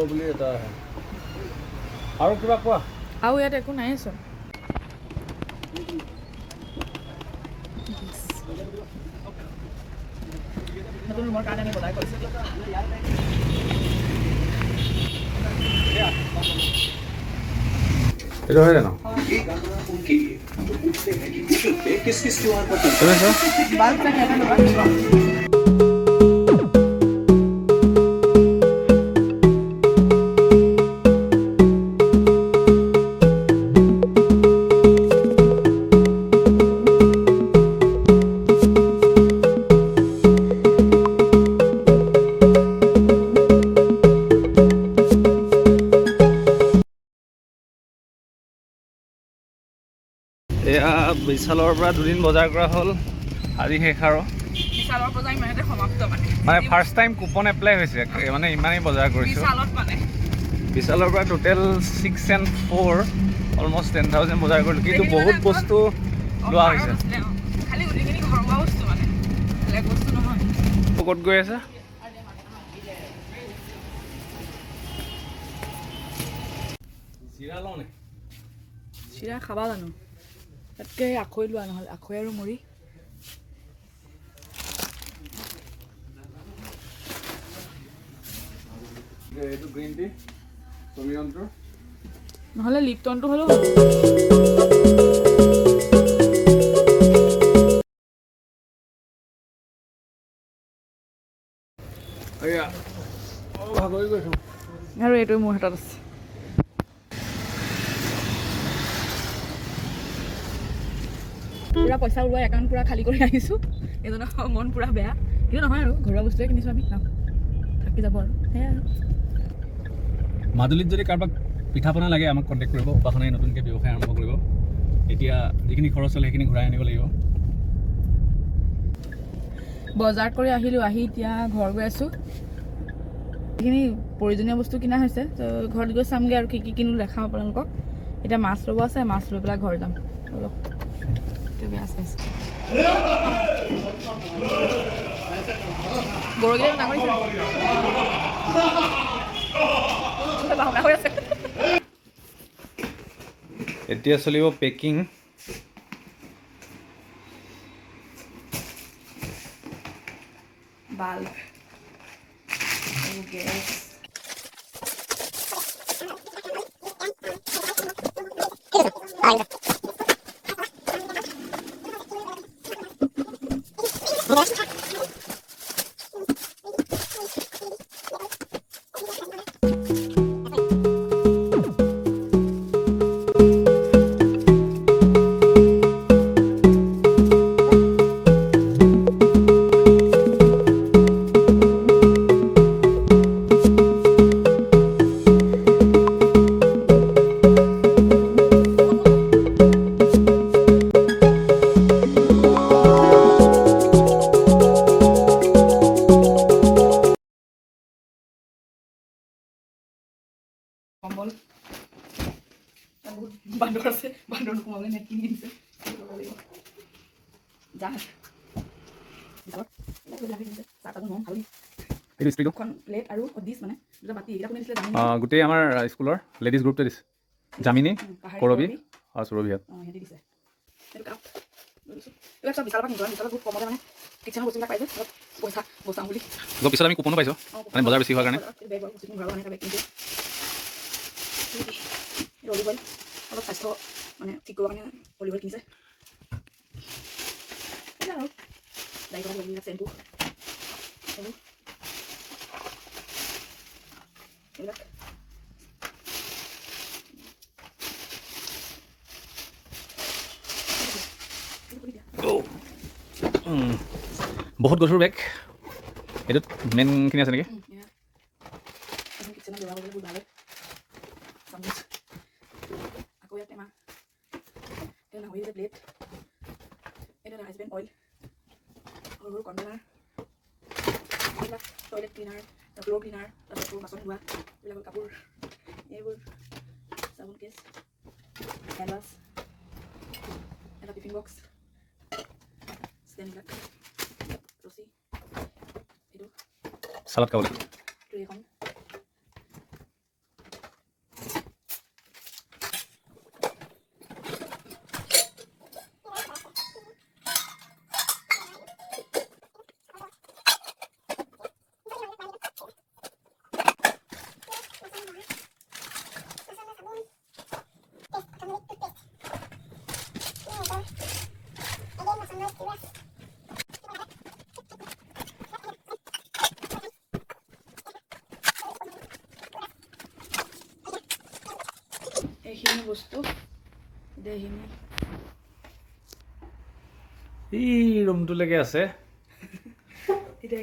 বুলি এটা আহে আৰু কিবা কোৱা আৰু ইয়াত একো নাই চোন নতুন ৰুমৰ কাৰণে আমি বজাৰ কৰিছোঁ এইটো হয় জানো বাল্ব এয়া বিশালৰ পৰা দুদিন বজাৰ কৰা হ'ল আজি শেষ আৰু বিশালৰ বজাৰ ইমানতে সমাপ্ত মানে ফাৰ্ষ্ট টাইম কুপন এপ্লাই হৈছে মানে ইমানেই বজাৰ কৰিছোঁ বিশালৰ পৰা টোটেল 6 and 4 অলমষ্ট 10,000 বজাৰ কৰিলোঁ কিন্তু বহুত বস্তু লোৱা হৈছে ক'ত গৈ আছে চিৰা খাবা জানো তাতকৈ আখৈ লোৱা নহ'লে আখৈ আৰু মুড়ি এইটো গ্ৰীণ টি টমিয়নটো নহ'লে লিপটনটো হ'লেও এয়া ভাগৰি গৈছোঁ আৰু এইটোৱে মোৰ হাতত আছে পুৰা পইচা ওলোৱা একাউণ্ট পুৰা খালী কৰি আহিছোঁ এজনৰ মন পুৰা বেয়া কিন্তু নহয় আৰু ঘৰুৱা বস্তুৱে কিনিছোঁ আমি থাকি যাব আৰু সেয়াই আৰু মাজুলীত যদি কাৰোবাক পিঠা পনা লাগে আমাক কণ্টেক্ট কৰিব উপাসনাই নতুনকৈ ব্যৱসায় আৰম্ভ কৰিব এতিয়া যিখিনি খৰচ হ'লে সেইখিনি ঘূৰাই আনিব লাগিব বজাৰ কৰি আহিলোঁ আহি এতিয়া ঘৰ গৈ আছোঁ এইখিনি প্ৰয়োজনীয় বস্তু কিনা হৈছে তো ঘৰত গৈ চামগৈ আৰু কি কি কিনো দেখাম আপোনালোকক এতিয়া মাছ ল'ব আছে মাছ লৈ পেলাই ঘৰ যাম অলপ বেয়া আছে গৰুকেইটা ডাঙৰ আছে এতিয়া চলিব পেকিং বাল্ব গেছ কম্বল বহুত বান্দৰ আছে বান্দৰ সোমাবলৈ নেট কিনি দিছে গোটেই আমাৰ স্কুলৰ লেডিজ গ্ৰুপটো দিছে জামিনী কৰবী আৰু সুৰভিহঁত পিছত আমি কুপনো পাইছোঁ মানে বজাৰ বেছি হোৱাৰ কাৰণে অলিভ অইল অলপ স্বাস্থ্য মানে ঠিক কৰাৰ কাৰণে অলিভ অইল কিনিছে আৰু দাইকত চেম্পু এইবিলাক বহুত গধুৰ বেগ এইটোত মেইনখিনি আছে নেকি আকৌ ইয়াত টেমা প্লেট এটা হাজবেণ্ড অইল সৰু সৰু কণ্টেনাৰ এইবিলাক টয়লেট ক্লিনাৰ ফ্ল'ৰ ক্লিনাৰ তাৰপিছত বাচন ধোৱা এইবিলাক কাপোৰ এইবোৰ চাবোন কেছ হেণ্ড ৱাছ এটা টিফিন বক্স ষ্টেণ্ডবিলাক ৰছী এইটো চালাড খাবলৈ ট্ৰে এখন এইখিনি বস্তু এইখিনি এই ৰুমটোলৈকে আছে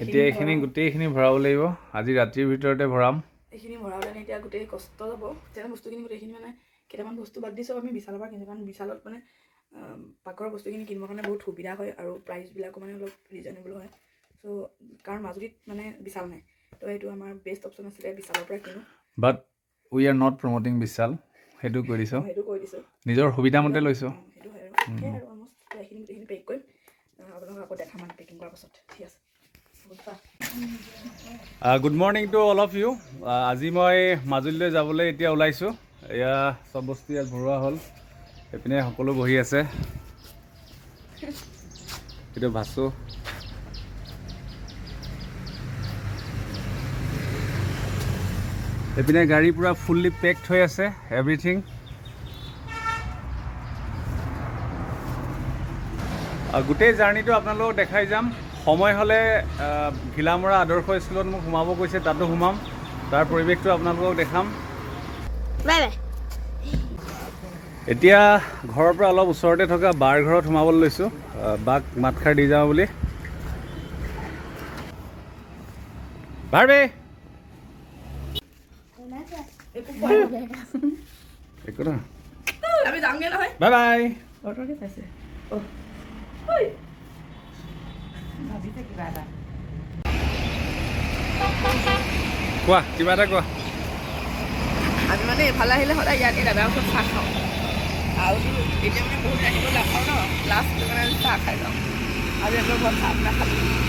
এতিয়া এইখিনি গোটেইখিনি ভৰাব লাগিব আজি ৰাতিৰ ভিতৰতে ভৰাম এইখিনি ভৰাবলৈ এতিয়া গোটেই কষ্ট যাব তেনে বস্তুখিনি গোটেইখিনি মানে কেইটামান বস্তু বাদ দিছোঁ আমি বিশালৰ পৰা কিনিছোঁ কাৰণ বিশালত মানে পাকঘৰৰ বস্তুখিনি কিনিবৰ কাৰণে বহুত সুবিধা হয় আৰু প্ৰাইচবিলাকো মানে অলপ ৰিজনেবল হয় চ' কাৰণ মাজুলীত মানে বিশাল নাই তো এইটো আমাৰ বেষ্ট অপশ্যন আছিলে বিশালৰ পৰা কিনো বাট উই আৰ নট প্ৰমোটিং বিশাল সেইটো কৈ দিছোঁ নিজৰ সুবিধা মতে লৈছোঁ সেইটো হয় আৰু অলমষ্ট এইখিনি গোটেইখিনি পেক কৰিম আপোনালোকক আকৌ দেখাম মানে পেকিং কৰাৰ পাছত ঠিক আছে good morning to all of you আজি মই মাজুলীলৈ যাবলৈ এতিয়া ওলাইছোঁ এয়া চব বস্তু ইয়াত ভৰোৱা হ'ল এইপিনে সকলো বহি আছে এইটো ভাচু এইপিনে গাড়ী পূৰা ফুল্লি পেকড হৈ আছে এভৰিথিং গোটেই জাৰ্ণিটো আপোনালোকক দেখাই যাম সময় হ'লে ঘিলামৰা আদৰ্শ স্কুলত মোক সোমাব কৈছে তাতো সোমাম তাৰ পৰিৱেশটো আপোনালোকক দেখাম এতিয়া ঘৰৰ পৰা অলপ ওচৰতে থকা বাৰ ঘৰত সোমাবলৈ লৈছোঁ বাক মাতষাৰ দি যাওঁ বুলি ভাৰ্বে একো নহয় আমি যামগৈ নহয় বাই বাই অট'কে চাইছে কোৱা কিবা এটা কোৱা আমি মানে এইফালে আহিলে সদায় ইয়াতে দাদাৰ ওচৰত চাহ খাওঁ আৰু এতিয়া মানে বহুত আহিব নাখাওঁ ন লাষ্ট মানে চাহ খাই যাওঁ আৰু এইবোৰ ঘৰত চাহ নাখালোঁ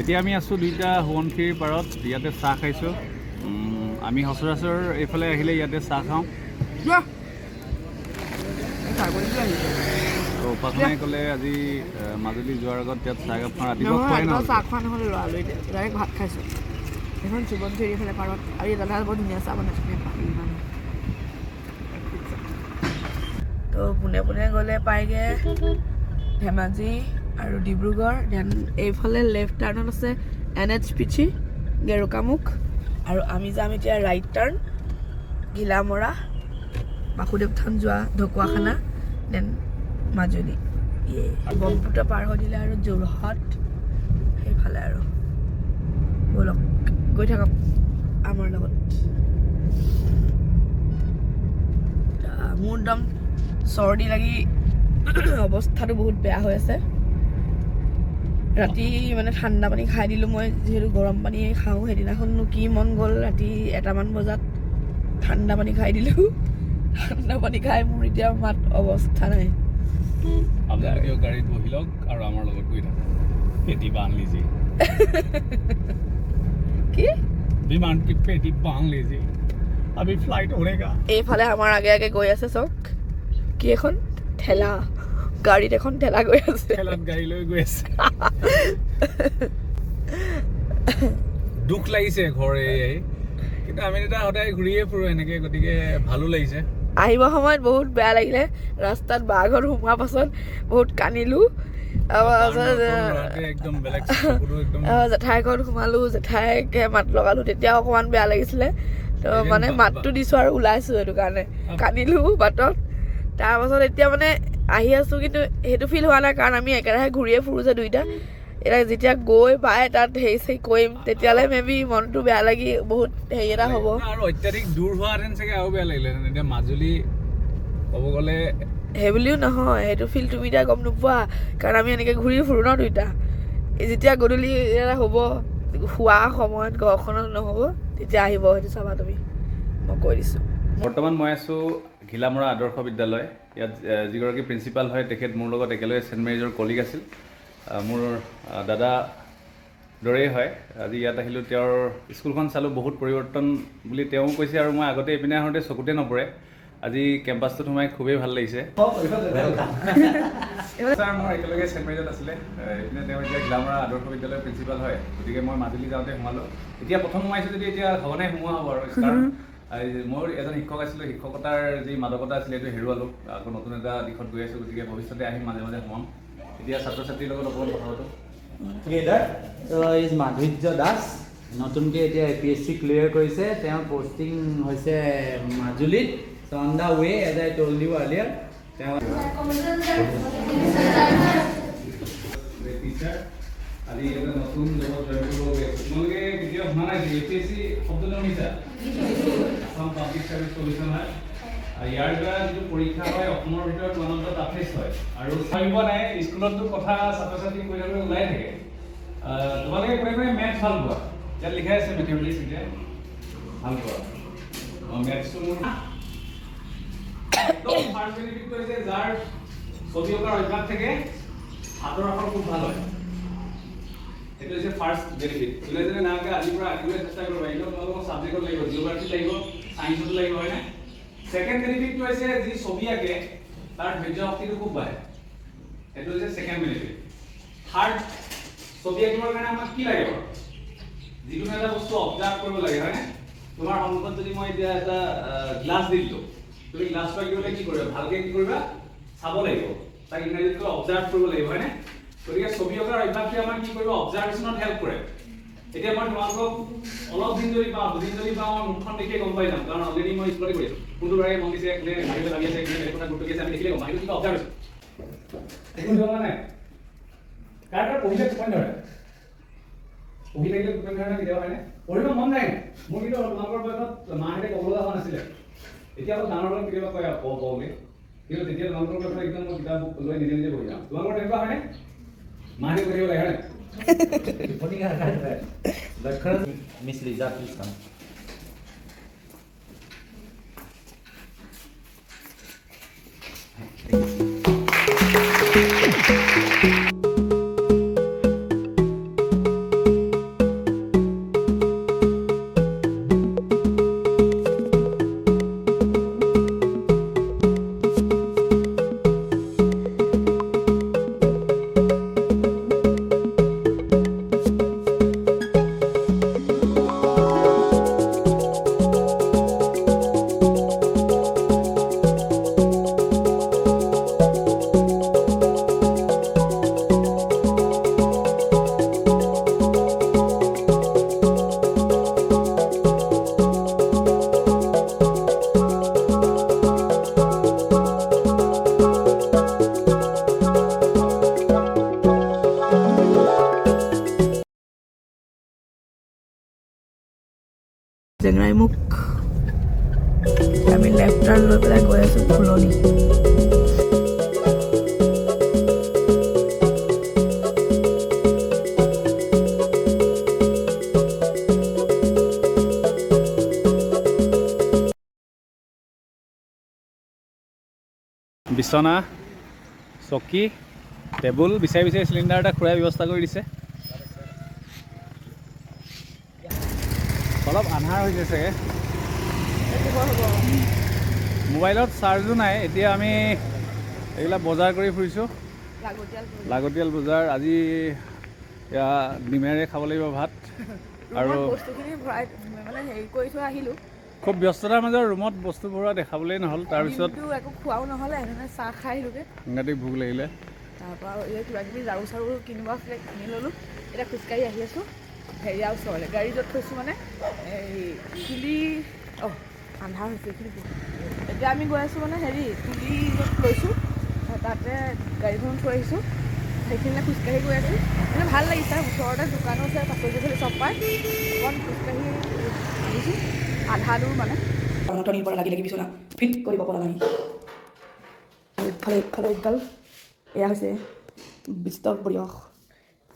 এতিয়া আমি আছোঁ দুইটা সোৱণশিৰিৰ পাৰত ইয়াতে চাহ খাইছোঁ আমি সচৰাচৰ এইফালে আহিলে ইয়াতে চাহ খাওঁ তো উপাসনাই ক'লে আজি মাজুলী যোৱাৰ আগত ইয়াত চাহ একাপ খাওঁ ৰাতিপুৱা খোৱাই নহয় চাহ খোৱা নহ'লে ল'ৰালৈ ডাইৰেক্ট ভাত খাইছোঁ এখন সোৱণশিৰি এইফালে পাৰত আৰু এই দাদা বৰ ধুনীয়া চাহ বনাইছে তো পোনে পোনে গ'লে পায়গৈ ধেমাজি আৰু ডিব্ৰুগড় দেন এইফালে লেফ্ট টাৰ্ণত আছে NH পিচি গেৰুকামুখ আৰু আমি যাম এতিয়া ৰাইট টাৰ্ণ ঘিলামৰা বাসুদেৱ থান যোৱা ঢকুৱাখানা দেন মাজুলী ব্ৰহ্মপুত্ৰ পাৰ হৈ দিলে আৰু যোৰহাট সেইফালে আৰু ব'লক গৈ থাকক আমাৰ লগত মোৰ একদম চৰ্দি লাগি অৱস্থাটো বহুত বেয়া হৈ আছে ৰাতি মানে ঠাণ্ডা পানী খাই দিলোঁ মই যিহেতু গৰম পানী খাওঁ সেইদিনাখননো কি মন গ'ল ৰাতি 1টামান বজাত ঠাণ্ডা পানী খাই দিলোঁ ঠাণ্ডা পানী খাই মোৰ এতিয়া মাত অৱস্থা নাই আপোনালোকেও গাড়ীত বহি লওক আৰু আমাৰ লগত গৈ থাকক পেটি বান্ধ লিজি কি বিমান কি পেটি বান্ধ লিজি আমি ফ্লাইট উড়েগা এইফালে আমাৰ আগে আগে গৈ আছে চক কি এখন ঠেলা গাড়ীত এখন ঠেলা গৈ আছে ঠেলাত গাড়ী লৈ গৈ আছে দুখ লাগিছে ঘৰে কিন্তু আমি এটা সদায় ঘূৰিয়ে ফুৰোঁ এনেকৈ গতিকে ভালো লাগিছে আহিব সময়ত বহুত বেয়া লাগিলে ৰাস্তাত বাঘৰ সোমোৱাৰ পাছত বহুত কান্দিলোঁ জেঠাই ঘৰত সোমালোঁ জেঠাইকে মাত লগালোঁ তেতিয়া অকণমান বেয়া লাগিছিলে তো মানে মাতটো দিছোঁ আৰু ওলাইছোঁ সেইটো কাৰণে কান্দিলোঁ বাটত তাৰপাছত এতিয়া মানে আহি আছোঁ কিন্তু সেইটো ফিল হোৱা নাই কাৰণ আমি একেৰাহে ঘূৰিয়ে ফুৰোঁ যে দুইটা এতিয়া যেতিয়া গৈ পাই তাত হেৰি চেৰি কৰিম তেতিয়ালৈ মে বি মনটো বেয়া লাগি বহুত হেৰি এটা হ'ব আৰু অত্যাধিক দূৰ হোৱাহেঁতেন চাগে আৰু বেয়া লাগিলেহেঁতেন এতিয়া মাজুলী ক'ব গ'লে সেই বুলিও নহয় সেইটো ফিল তুমি এতিয়া গম নোপোৱা কাৰণ আমি এনেকৈ ঘূৰি ফুৰোঁ ন দুইটা যেতিয়া গধূলি এটা হ'ব শোৱা সময়ত ঘৰখনত নহ'ব তেতিয়া আহিব সেইটো চাবা তুমি মই কৈ দিছোঁ বৰ্তমান মই আছোঁ ঘিলামৰা আদৰ্শ বিদ্যালয় ইয়াত যিগৰাকী প্ৰিন্সিপাল হয় তেখেত মোৰ লগত একেলগে ছেইণ্ট মেৰিজৰ কলিগ আছিল মোৰ দাদা দৰেই হয় আজি ইয়াত আহিলোঁ তেওঁৰ স্কুলখন চালোঁ বহুত পৰিৱৰ্তন বুলি তেওঁ কৈছে আৰু মই আগতে এইপিনে আহোঁতে চকুতে নপৰে আজি কেম্পাছটোত সোমাই খুবেই ভাল লাগিছে ছাৰ মোৰ একেলগে ছেইণ্ট মেৰিজত আছিলে এইপিনে তেওঁ এতিয়া ঘিলামৰা আদৰ্শ বিদ্যালয়ৰ প্ৰিন্সিপাল হয় গতিকে মই মাজুলী যাওঁতে সোমালোঁ এতিয়া প্ৰথম সোমাইছোঁ যদি এতিয়া সঘনাই সোমোৱা হ'ব আৰু কাৰণ মোৰ এজন শিক্ষক আছিলোঁ, শিক্ষকতাৰ যি মাদকতা আছিলে সেইটো হেৰুৱালোঁ। আকৌ নতুন এটা দিশত গৈ আছোঁ, গতিকে ভৱিষ্যতে আহিম, মাজে মাজে সোমাম। এতিয়া ছাত্ৰ ছাত্ৰীৰ লগত অকণমান কথা পাতোঁ। ইজ মাধুৰ্য দাস, নতুনকৈ এতিয়া APSC ক্লিয়াৰ কৰিছে। তেওঁৰ পষ্টিং হৈছে মাজুলীত। So' on the way as I told you earlier. তেওঁ টিচাৰ আজি এটা নতুন জবত জইন কৰিব গৈ আছোঁ। তোমালোকে কেতিয়াও শুনা নাই APSC শব্দটো শুনিছা? অসম পাব্লিক চাৰ্ভিচ কমিশ্যন হয়। ইয়াৰ দ্বাৰা যিটো পৰীক্ষা হয় অসমৰ ভিতৰত ওৱান অফ দ্য টাফেষ্ট হয়। আৰু চাই পোৱা নাই, স্কুলততো কথা ছাত্ৰ ছাত্ৰীক কৈ থাকিলে ওলাই থাকে। তোমালোকে কোনে কোনে মেথছ ভাল পোৱা? ইয়াত লিখাই আছে মেথমেটিক্স এতিয়া ভাল পোৱা। মেথছটো মোৰ একদম ফাৰ্ষ্ট বেনিফিটটো হৈছে যাৰ ছবি অঁকাৰ অভ্যাস থাকে, হাতৰ আখৰ খুব ভাল হয়। সেইটো হৈছে ফাৰ্ষ্ট বেনিফিট। যোনে যোনে নাকে আজিৰ পৰা আঁকিবলৈ চেষ্টা কৰিব পাৰিলেও তোমালোকৰ ছাবজেক্টত লাগিব, জিঅ'গ্ৰাফীত লাগিব, ছায়েন্সতো লাগিব, হয়নে? ছেকেণ্ড বেনিফিটটো হৈছে যি ছবি আঁকে তাৰ ধৈৰ্য শক্তিটো খুব বাঢ়ে। সেইটো হৈছে ছেকেণ্ড বেনিফিট। থাৰ্ড, ছবি আঁকিবৰ কাৰণে আমাক কি লাগে বাৰু? যিকোনো এটা বস্তু অবজাৰ্ভ কৰিব লাগে, হয়নে? তোমাৰ সন্মুখত যদি মই এতিয়া এটা গ্লাছ দি দিলোঁ, তুমি গ্লাছটো আঁকিবলৈ কি কৰিবা? ভালকৈ কি কৰিবা? চাব লাগিব, তাক ইংৰাজীত কয় অবজাৰ্ভ কৰিব লাগিব, হয়নে? গতিকে ছবি অঁকাৰ অভ্যাসটোৱে আমাক কি কৰিব? অবজাৰ্ভেশ্যনত হেল্প কৰে। এতিয়া মই তোমালোকক অলপ দিন যদি পাওঁ, দুদিন যদি পাওঁ, মই মুখখন দেখিয়ে গম পাই যাম, কাৰণ অলৰেডি মই স্কুলতে কৰি আছোঁ। কোনটো বাৰে মন দিছে, কোনে ভাবিব লাগি আছে, কোনে কথা গুৰুত্ব দিছে, আমি দেখিলে গম পাওঁ। এইটো কিবা অবজাৰ্ভেশ্যন। একো ধৰা নাই। কাৰ পঢ়িলে টোপনি ধৰে? পঢ়ি থাকিলে টোপনি ধৰে নে কেতিয়াবা, হয়নে? পঢ়িব মন যায়। মোৰ কিন্তু তোমালোকৰ বয়সত মাহঁতে ক'বলৈ হোৱা নাছিলে। এতিয়া অলপ ডাঙৰ হ'লে কেতিয়াবা কয় পঢ় বুলি, কিন্তু তেতিয়া তোমালোকৰ বয়সত একদম মই কিতাপ লৈ নিজে নিজে পঢ়ি যাওঁ। তোমালোকৰ তেনেকুৱা হয়নে? মাহঁতে পঢ়িব লাগে, হয়নে? Miss Liza please come. জেংৰাই মুখ আমি লেফ্ট টাৰ্ণ লৈ পেলাই গৈ আছোঁ ফুলনি। বিচনা, চকী, টেবুল বিচাৰি বিচাৰি চিলিণ্ডাৰ এটা খুৰাই ব্যৱস্থা কৰি দিছে। অলপ আন্ধাৰ হৈছে চাগে। মোবাইলত চাৰ্জো নাই। এতিয়া আমি এইবিলাক বজাৰ কৰি ফুৰিছোঁ, লাগতিয়াল বজাৰ। আজি এয়া ডিমেৰে খাব লাগিব ভাত আৰু বস্তুখিনি ভৰাই মানে হেৰি কৰি থৈ আহিলোঁ। খুব ব্যস্ততাৰ মাজত ৰুমত বস্তু ভৰোৱা দেখাবলৈ নহ'ল। তাৰপিছত একো খোৱাও নহ'লে, এনেকৈ চাহ খাই আহিলোঁগৈ। সাংঘাতিক ভোক লাগিলে। তাৰপৰা এই কিবা কিবি ঝাৰু চাৰু কিনিব আছিলে, কিনি ল'লোঁ। এতিয়া খোজকাঢ়ি আহি আছোঁ হেৰিয়া ওচৰলৈ। গাড়ী য'ত থৈছোঁ মানে এই তুলি আন্ধাৰ হৈছে এইখিনি। এতিয়া আমি গৈ আছোঁ মানে হেৰি তুলি য'ত লৈছোঁ তাতে গাড়ীখন থৈ আহিছোঁ, সেইখিনিলৈ খোজকাঢ়ি গৈ আছোঁ। মানে ভাল লাগিছে, ওচৰতে দোকানো আছে, পাচলি চাচলি চব পায়। অকণ খোজকাঢ়ি আহিছোঁ, আধা দূৰ মানে। টনিৰ পৰা লাগি লাগি বিচনা ফিট কৰিব পৰা নাই। ইফালে একডাল এয়া হৈছে বিস্তৰ পৰিৱেশ।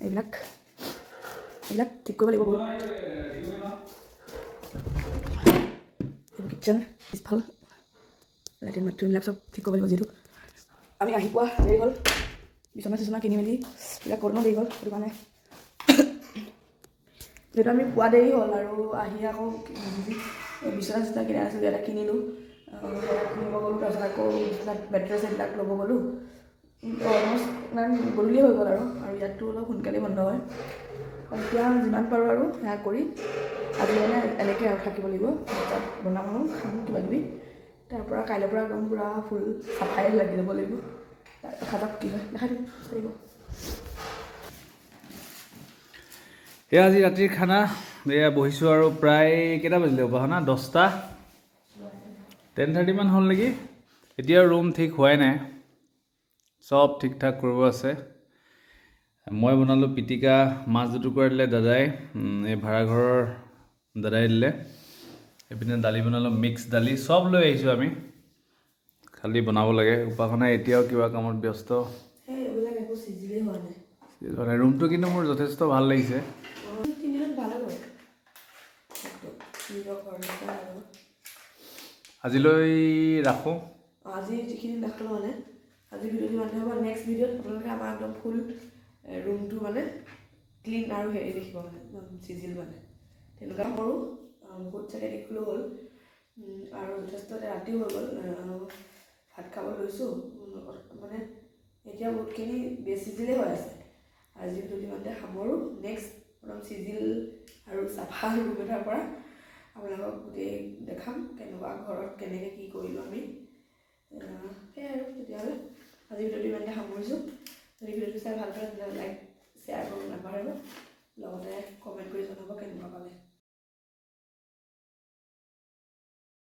এইবিলাক ঠিক কৰিব লাগিব। কিটচেন পিছফাল লেট্ৰিন বাথৰুমবিলাক চব ঠিক কৰিব লাগিব, যিহেতু আমি আহি পোৱা দেৰি হ'ল। বিচনা চিচনা কিনি মেলি এইবিলাক কৰোঁ দেৰি হ'ল, সেইটো কাৰণে যিহেতু আমি পোৱা দেৰি হ'ল আৰু আহি আকৌ বিচনা চিচনা কিনা আছিলোঁ, ইয়াতে কিনিলোঁ, কিনিব গ'লোঁ। তাৰপিছত আকৌ বিচনাত মেট্ৰেছ এইবিলাক ল'ব গ'লোঁ। অলমষ্ট ইমান গধূলি হৈ গ'ল আৰু ইয়াততো অলপ সোনকালে বন্ধ হয়। এতিয়া যিমান পাৰোঁ আৰু সেয়া কৰি আজি মানে এনেকৈ আৰু থাকিব লাগিব তাত বনাম আৰু খাম কিবাকিবি তাৰপৰা কাইলৈৰ পৰা একদম পূৰা ফুল চাফাই লাগি যাব লাগিব দেখা যাওক কি হয় দেখাই দিম লাগিব এয়া আজি ৰাতিৰ খানা এয়া বহিছোঁ আৰু প্ৰায় কেইটা বাজিলে বাহনা 10টা 10:30 মান হ'ল নেকি এতিয়াও ৰুম ঠিক হোৱাই নাই চব ঠিক ঠাক কৰিব আছে মই বনালোঁ পিটিকা মাছ দুটুকুৰা দিলে দাদাই এই ভাড়াঘৰৰ দাদাই দিলে এইপিনে দালি বনালোঁ মিক্স দালি চব লৈ আহিছোঁ আমি খালি বনাব লাগে উপাসনা এতিয়াও কিবা কামত ব্যস্ত এইবিলাক একো চিজিলেই হোৱা নাই ৰুমটো কিন্তু মোৰ যথেষ্ট ভাল লাগিছে তিনিদিনত ভালে গ'ল নিজৰ ঘৰ আজিলৈ ৰাখোঁ আজি যিখিনি দেখালোঁ মানে আজি ভিডিঅ'টো মানে হ'ব নেক্সট ভিডিঅ'ত আপোনালোকে আমাৰ একদম ফুল ৰুমটো মানে ক্লিন আৰু হেৰি দেখিব মানে একদম চিজিল মানে তেনেকুৱা কৰোঁ বহুত চাগে দেখিলেও হ'ল আৰু যথেষ্ট ৰাতিও হৈ গ'ল ভাত খাব লৈছোঁ মানে এতিয়া বহুতখিনি চিজিলে হৈ আছে আজি ভিডিঅ'টো ইমানতে সামৰোঁ নেক্সট একদম চিজিল আৰু চাফা ৰুম এটাৰ পৰা আপোনালোকক গোটেই দেখাম কেনেকুৱা ঘৰত কেনেকৈ কি কৰিলোঁ আমি সেয়াই আৰু তেতিয়াহ'লে আজি ভিডিঅ'টো ইমানতে সামৰিছোঁ যদি ভিডিঅ'টো চাই ভাল পালে তেতিয়াহ'লে লাইক শ্বেয়াৰ কৰিব নাপাহৰিব লগতে কমেণ্ট কৰি জনাব কেনেকুৱা পালে